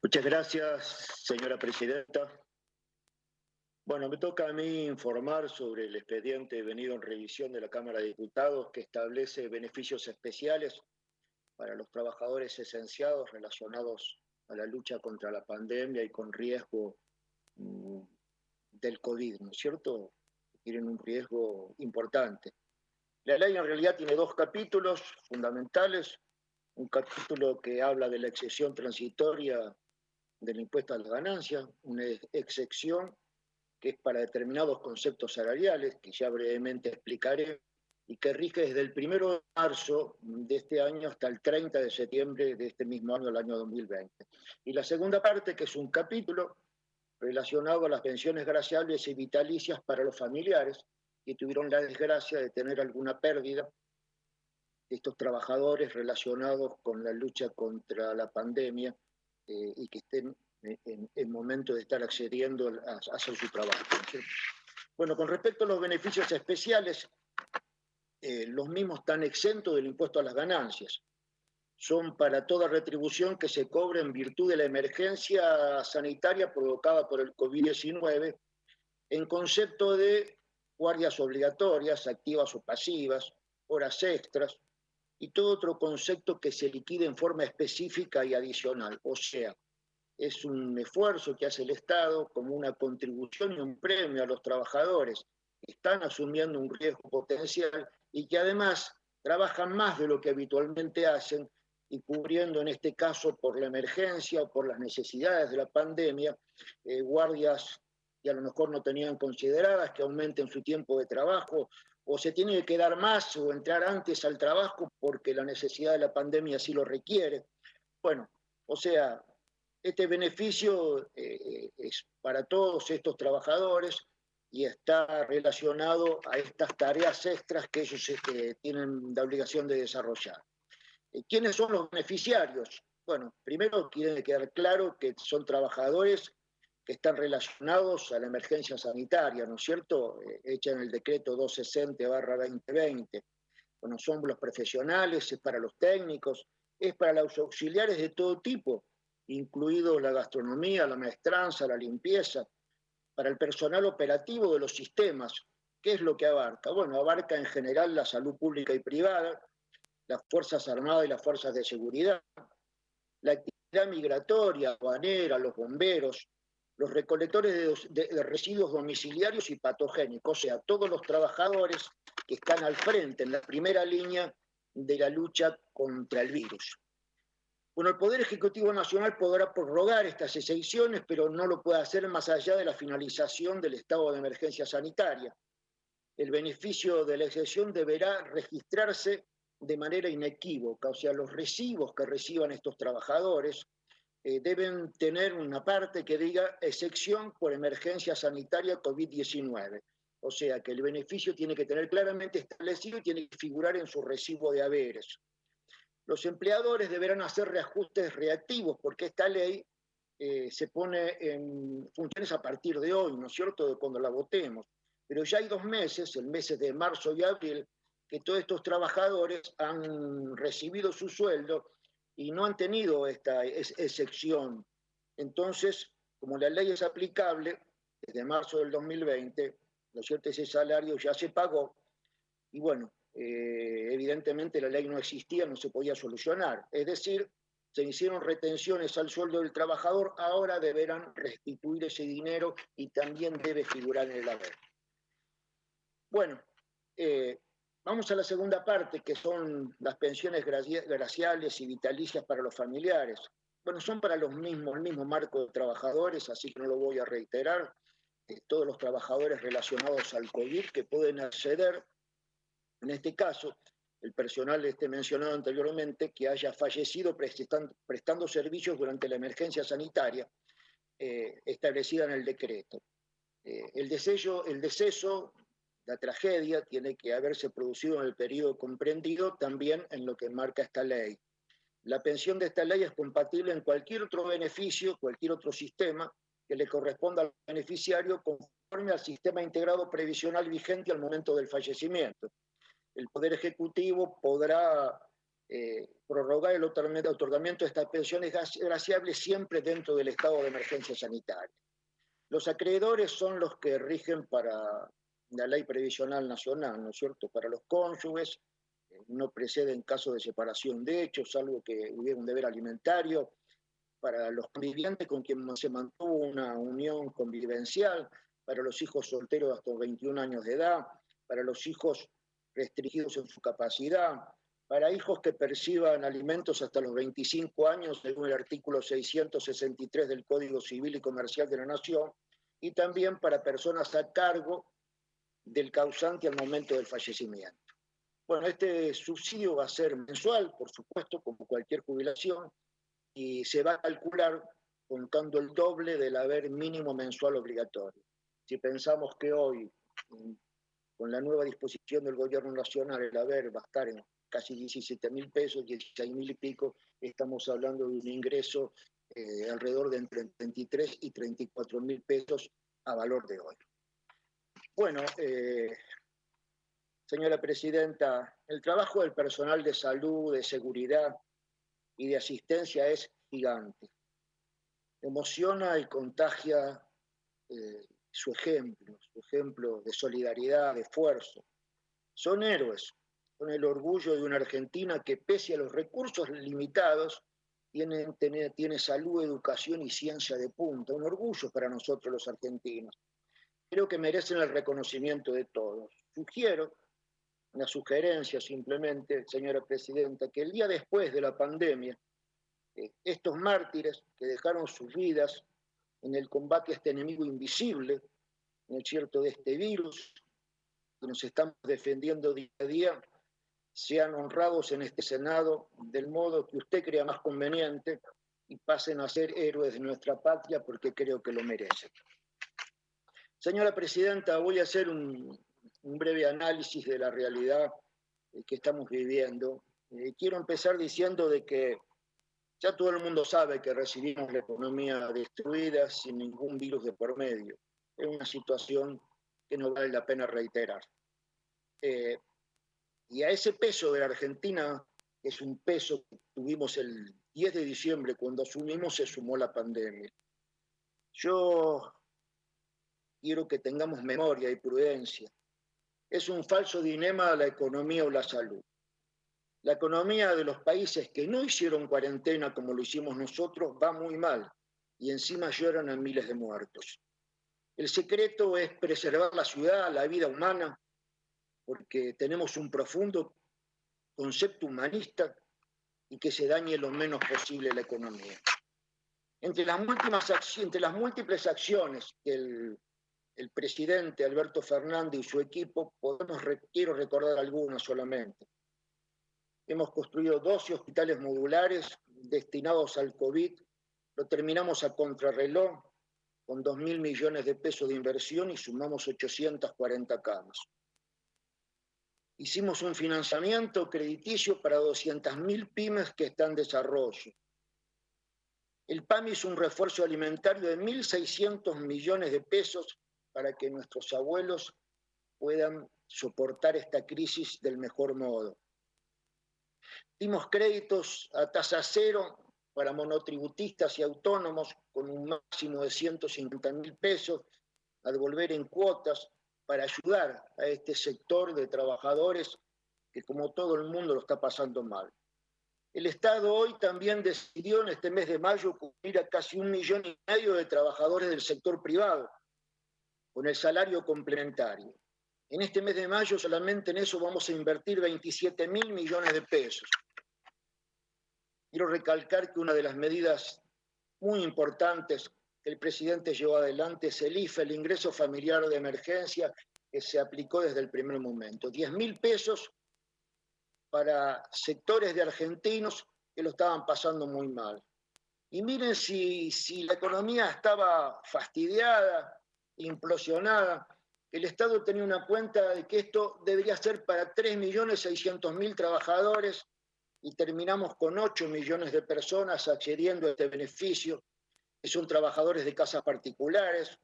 Muchas gracias, señora presidenta. Bueno, me toca a mí informar sobre el expediente venido en revisión de la Cámara de Diputados que establece beneficios especiales para los trabajadores esenciados relacionados a la lucha contra la pandemia y con riesgo del COVID, ¿no es cierto? Tienen un riesgo importante. La ley en realidad tiene dos capítulos fundamentales. Un capítulo que habla de la excepción transitoria del impuesto a las ganancias, una excepción que es para determinados conceptos salariales, que ya brevemente explicaré, y que rige desde el 1 de marzo de este año hasta el 30 de septiembre de este mismo año, el año 2020. Y la segunda parte, que es un capítulo relacionado a las pensiones graciables y vitalicias para los familiares que tuvieron la desgracia de tener alguna pérdida de estos trabajadores relacionados con la lucha contra la pandemia y que estén en el momento de estar accediendo a hacer su trabajo, ¿sí? Bueno, con respecto a los beneficios especiales, los mismos están exentos del impuesto a las ganancias. Son para toda retribución que se cobre en virtud de la emergencia sanitaria provocada por el COVID-19, en concepto de guardias obligatorias, activas o pasivas, horas extras, y todo otro concepto que se liquide en forma específica y adicional. O sea, es un esfuerzo que hace el Estado como una contribución y un premio a los trabajadores que están asumiendo un riesgo potencial y que además trabajan más de lo que habitualmente hacen y cubriendo en este caso por la emergencia o por las necesidades de la pandemia, guardias que a lo mejor no tenían consideradas, que aumenten su tiempo de trabajo, o se tiene que quedar más o entrar antes al trabajo porque la necesidad de la pandemia así lo requiere. Bueno, o sea, este beneficio es para todos estos trabajadores y está relacionado a estas tareas extras que ellos tienen la obligación de desarrollar. ¿Quiénes son los beneficiarios? Bueno, primero tiene que quedar claro que son trabajadores que están relacionados a la emergencia sanitaria, ¿no es cierto? Hecha en el decreto 260/2020. Bueno, son los profesionales, es para los técnicos, es para los auxiliares de todo tipo, incluido la gastronomía, la maestranza, la limpieza, para el personal operativo de los sistemas. ¿Qué es lo que abarca? Bueno, abarca en general la salud pública y privada, las Fuerzas Armadas y las Fuerzas de Seguridad, la actividad migratoria, aduanera, los bomberos, los recolectores de residuos domiciliarios y patogénicos, o sea, todos los trabajadores que están al frente, en la primera línea de la lucha contra el virus. Bueno, el Poder Ejecutivo Nacional podrá prorrogar estas exenciones, pero no lo puede hacer más allá de la finalización del estado de emergencia sanitaria. El beneficio de la exención deberá registrarse de manera inequívoca, o sea, los recibos que reciban estos trabajadores deben tener una parte que diga excepción por emergencia sanitaria COVID-19. O sea, que el beneficio tiene que tener claramente establecido y tiene que figurar en su recibo de haberes. Los empleadores deberán hacer reajustes reactivos porque esta ley se pone en funciones a partir de hoy, ¿no es cierto?, de cuando la votemos. Pero ya hay 2 meses, el mes de marzo y abril, que todos estos trabajadores han recibido su sueldo y no han tenido esta excepción. Entonces, como la ley es aplicable desde marzo del 2020, ¿no es cierto?, ese salario ya se pagó y bueno, evidentemente la ley no existía, no se podía solucionar. Es decir, se hicieron retenciones al sueldo del trabajador, ahora deberán restituir ese dinero y también debe figurar en el haber. Bueno, vamos a la segunda parte, que son las pensiones graciales y vitalicias para los familiares. Bueno, son para el mismo marco de trabajadores, así que no lo voy a reiterar. Todos los trabajadores relacionados al COVID que pueden acceder, en este caso, el personal mencionado anteriormente, que haya fallecido prestando servicios durante la emergencia sanitaria establecida en el decreto. El deceso, la tragedia, tiene que haberse producido en el periodo comprendido también en lo que marca esta ley. La pensión de esta ley es compatible en cualquier otro beneficio, cualquier otro sistema que le corresponda al beneficiario conforme al sistema integrado previsional vigente al momento del fallecimiento. El Poder Ejecutivo podrá prorrogar el otorgamiento de estas pensiones graciables siempre dentro del estado de emergencia sanitaria. Los acreedores son los que rigen para la ley previsional nacional, ¿no es cierto? Para los cónyuges no precede en caso de separación de hechos, salvo que hubiera un deber alimentario. Para los convivientes con quien se mantuvo una unión convivencial, para los hijos solteros hasta 21 años de edad, para los hijos restringidos en su capacidad, para hijos que perciban alimentos hasta los 25 años, según el artículo 663 del Código Civil y Comercial de la Nación, y también para personas a cargo del causante al momento del fallecimiento. Bueno, este subsidio va a ser mensual, por supuesto, como cualquier jubilación, y se va a calcular contando el doble del haber mínimo mensual obligatorio. Si pensamos que hoy, con la nueva disposición del gobierno nacional, el haber va a estar en casi 17.000 pesos, 16.000 y pico, estamos hablando de un ingreso alrededor de entre 33 y 34.000 pesos a valor de hoy. Bueno, señora presidenta, el trabajo del personal de salud, de seguridad y de asistencia es gigante. Emociona y contagia su ejemplo de solidaridad, de esfuerzo. Son héroes, son el orgullo de una Argentina que pese a los recursos limitados tiene salud, educación y ciencia de punta. Un orgullo para nosotros los argentinos. Creo que merecen el reconocimiento de todos. Sugiero una sugerencia simplemente, señora presidenta, que el día después de la pandemia, estos mártires que dejaron sus vidas en el combate a este enemigo invisible, ¿no es cierto?, de este virus, que nos estamos defendiendo día a día, sean honrados en este Senado del modo que usted crea más conveniente y pasen a ser héroes de nuestra patria porque creo que lo merecen. Señora presidenta, voy a hacer un breve análisis de la realidad que estamos viviendo. Quiero empezar diciendo de que ya todo el mundo sabe que recibimos la economía destruida sin ningún virus de por medio. Es una situación que no vale la pena reiterar. Y a ese peso de la Argentina, que es un peso que tuvimos el 10 de diciembre cuando asumimos, se sumó la pandemia. Yo quiero que tengamos memoria y prudencia. Es un falso dilema la economía o la salud. La economía de los países que no hicieron cuarentena como lo hicimos nosotros va muy mal y encima lloran a miles de muertos. El secreto es preservar la ciudad, la vida humana, porque tenemos un profundo concepto humanista y que se dañe lo menos posible la economía. Entre las múltiples acciones que el presidente Alberto Fernández y su equipo, quiero recordar algunas solamente. Hemos construido 12 hospitales modulares destinados al COVID, lo terminamos a contrarreloj con 2.000 millones de pesos de inversión y sumamos 840 camas. Hicimos un financiamiento crediticio para 200.000 pymes que están en desarrollo. El PAMI hizo un refuerzo alimentario de 1.600 millones de pesos para que nuestros abuelos puedan soportar esta crisis del mejor modo. Dimos créditos a tasa cero para monotributistas y autónomos con un máximo de 150.000 pesos a devolver en cuotas para ayudar a este sector de trabajadores que como todo el mundo lo está pasando mal. El Estado hoy también decidió en este mes de mayo cubrir a casi 1,5 millones de trabajadores del sector privado con el salario complementario. En este mes de mayo solamente en eso vamos a invertir 27.000 millones de pesos. Quiero recalcar que una de las medidas muy importantes que el presidente llevó adelante es el IFE, el ingreso familiar de emergencia, que se aplicó desde el primer momento. 10.000 pesos para sectores de argentinos que lo estaban pasando muy mal. Y miren si la economía estaba fastidiada, implosionada, el Estado tenía una cuenta de que esto debería ser para 3.600.000 trabajadores y terminamos con 8 millones de personas accediendo a este beneficio, que son trabajadores de casas particulares,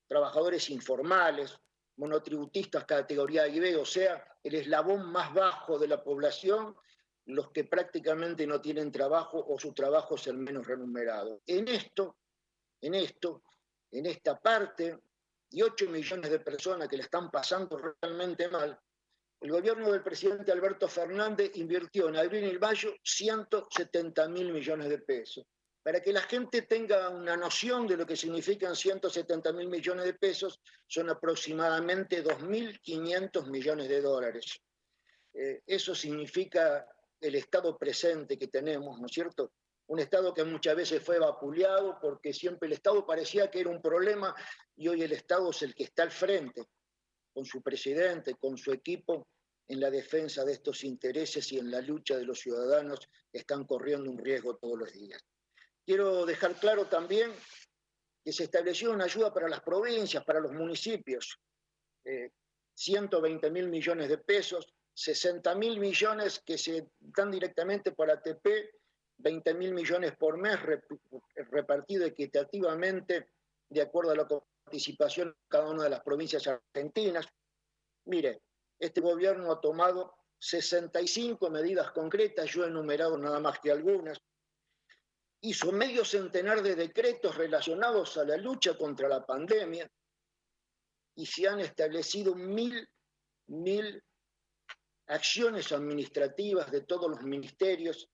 trabajadores informales, monotributistas categoría B, o sea, el eslabón más bajo de la población los que prácticamente no tienen trabajo o su trabajo es el menos remunerado. En esta parte, de 8 millones de personas que la están pasando realmente mal, el gobierno del presidente Alberto Fernández invirtió en abril y mayo 170.000 millones de pesos. Para que la gente tenga una noción de lo que significan 170.000 millones de pesos, son aproximadamente 2.500 millones de dólares. Eso significa el estado presente que tenemos, ¿no es cierto? Un estado que muchas veces fue vapuleado porque siempre el estado parecía que era un problema y hoy el estado es el que está al frente, con su presidente, con su equipo, en la defensa de estos intereses y en la lucha de los ciudadanos que están corriendo un riesgo todos los días. Quiero dejar claro también que se estableció una ayuda para las provincias, para los municipios, 120.000 millones de pesos, 60.000 millones que se dan directamente para ATP, 20.000 millones por mes repartido equitativamente de acuerdo a la participación de cada una de las provincias argentinas. Mire, este gobierno ha tomado 65 medidas concretas, yo he enumerado nada más que algunas. Hizo medio centenar de decretos relacionados a la lucha contra la pandemia y se han establecido mil acciones administrativas de todos los ministerios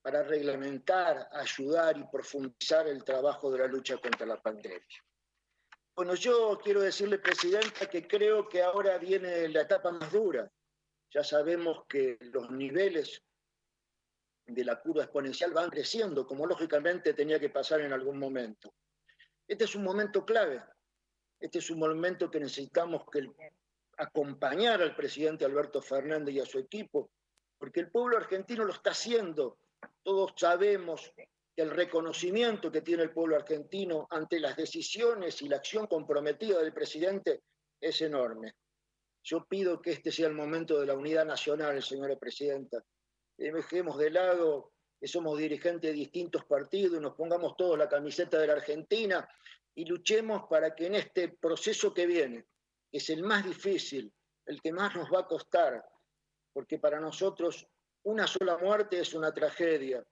para reglamentar, ayudar y profundizar el trabajo de la lucha contra la pandemia. Bueno, yo quiero decirle, Presidenta, que creo que ahora viene la etapa más dura. Ya sabemos que los niveles de la curva exponencial van creciendo, como lógicamente tenía que pasar en algún momento. Este es un momento clave. Este es un momento que necesitamos acompañar al presidente Alberto Fernández y a su equipo, porque el pueblo argentino lo está haciendo. Todos sabemos que el reconocimiento que tiene el pueblo argentino ante las decisiones y la acción comprometida del presidente es enorme. Yo pido que este sea el momento de la unidad nacional, señora presidenta. Dejemos de lado que somos dirigentes de distintos partidos y nos pongamos todos la camiseta de la Argentina y luchemos para que en este proceso que viene, que es el más difícil, el que más nos va a costar, porque para nosotros una sola muerte es una tragedia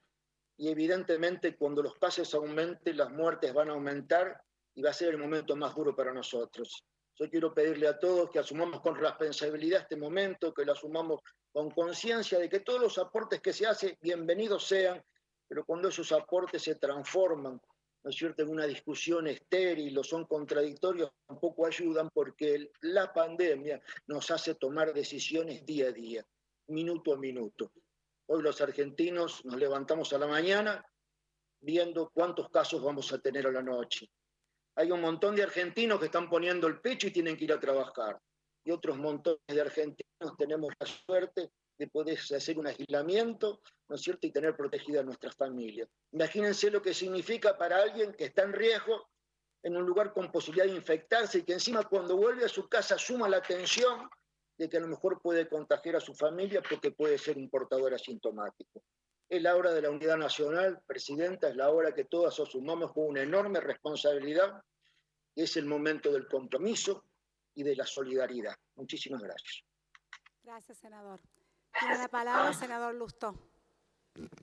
y evidentemente cuando los casos aumenten, las muertes van a aumentar y va a ser el momento más duro para nosotros. Yo quiero pedirle a todos que asumamos con responsabilidad este momento, que lo asumamos con conciencia de que todos los aportes que se hacen, bienvenidos sean, pero cuando esos aportes se transforman, ¿no es cierto?, en una discusión estéril o son contradictorios, tampoco ayudan porque la pandemia nos hace tomar decisiones día a día, minuto a minuto. Hoy los argentinos nos levantamos a la mañana viendo cuántos casos vamos a tener a la noche. Hay un montón de argentinos que están poniendo el pecho y tienen que ir a trabajar. Y otros montones de argentinos tenemos la suerte de poder hacer un aislamiento, ¿no es cierto?, y tener protegida a nuestras familias. Imagínense lo que significa para alguien que está en riesgo, en un lugar con posibilidad de infectarse y que encima cuando vuelve a su casa suma la atención de que a lo mejor puede contagiar a su familia porque puede ser un portador asintomático. Es la hora de la unidad nacional, Presidenta, es la hora que todas asumamos con una enorme responsabilidad. Es el momento del compromiso y de la solidaridad. Muchísimas gracias. Gracias, senador. Tiene la palabra el senador Lustó.